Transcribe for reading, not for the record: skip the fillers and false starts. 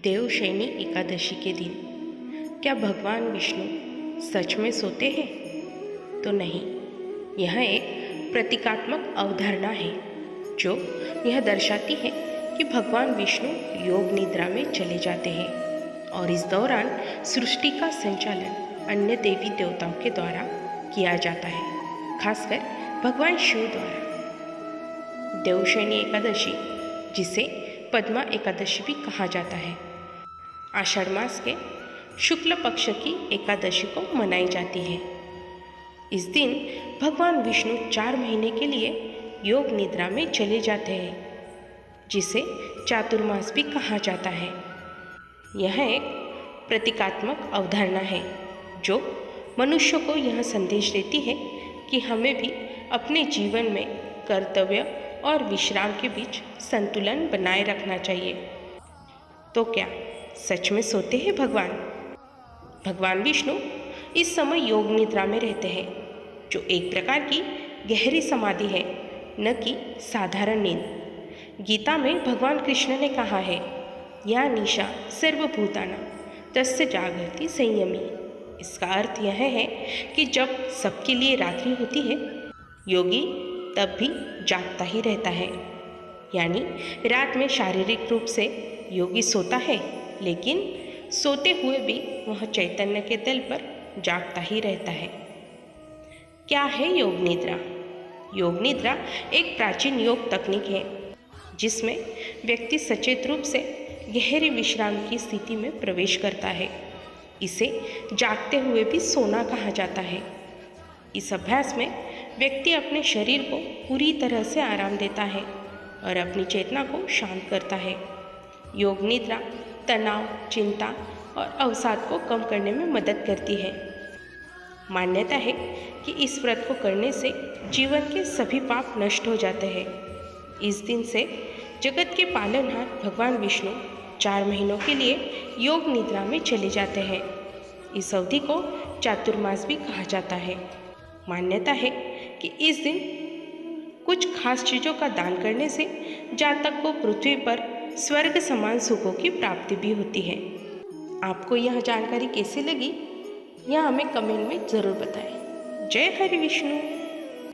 देवशयनी एकादशी के दिन क्या भगवान विष्णु सच में सोते हैं? तो नहीं, यह एक प्रतीकात्मक अवधारणा है जो यह दर्शाती है कि भगवान विष्णु योग निद्रा में चले जाते हैं और इस दौरान सृष्टि का संचालन अन्य देवी देवताओं के द्वारा किया जाता है, खासकर भगवान शिव द्वारा। देवशयनी एकादशी, जिसे पद्मा एकादशी भी कहा जाता है, आषाढ़ मास के शुक्ल पक्ष की एकादशी को मनाई जाती है। इस दिन भगवान विष्णु 4 महीने के लिए योग निद्रा में चले जाते हैं, जिसे चातुर्मास भी कहा जाता है। यह एक प्रतीकात्मक अवधारणा है जो मनुष्य को यह संदेश देती है कि हमें भी अपने जीवन में कर्तव्य और विश्राम के बीच संतुलन बनाए रखना चाहिए। तो क्या सच में सोते हैं भगवान? भगवान विष्णु इस समय योग निद्रा में रहते हैं, जो एक प्रकार की गहरी समाधि है, न कि साधारण नींद। गीता में भगवान कृष्ण ने कहा है, या निशा सर्वभूतानां तस्य जागर्ति संयमी। इसका अर्थ यह है कि जब सबके लिए रात्रि होती है, योगी तब भी जागता ही रहता है। यानी रात में शारीरिक रूप से योगी सोता है, लेकिन सोते हुए भी वह चैतन्य के तल पर जागता ही रहता है। क्या है योग निद्रा? योग निद्रा एक प्राचीन योग तकनीक है जिसमें व्यक्ति सचेत रूप से गहरे विश्राम की स्थिति में प्रवेश करता है। इसे जागते हुए भी सोना कहा जाता है। इस अभ्यास में व्यक्ति अपने शरीर को पूरी तरह से आराम देता है और अपनी चेतना को शांत करता है। योग निद्रा तनाव, चिंता और अवसाद को कम करने में मदद करती है। मान्यता है कि इस व्रत को करने से जीवन के सभी पाप नष्ट हो जाते हैं। इस दिन से जगत के पालनहार भगवान विष्णु 4 महीनों के लिए योग निद्रा में चले जाते हैं। इस अवधि को चातुर्मास भी कहा जाता है। मान्यता है कि इस दिन कुछ खास चीज़ों का दान करने से जातक को पृथ्वी पर स्वर्ग समान सुखों की प्राप्ति भी होती है। आपको यह जानकारी कैसी लगी, यह हमें कमेंट में ज़रूर बताएं। जय हरि विष्णु।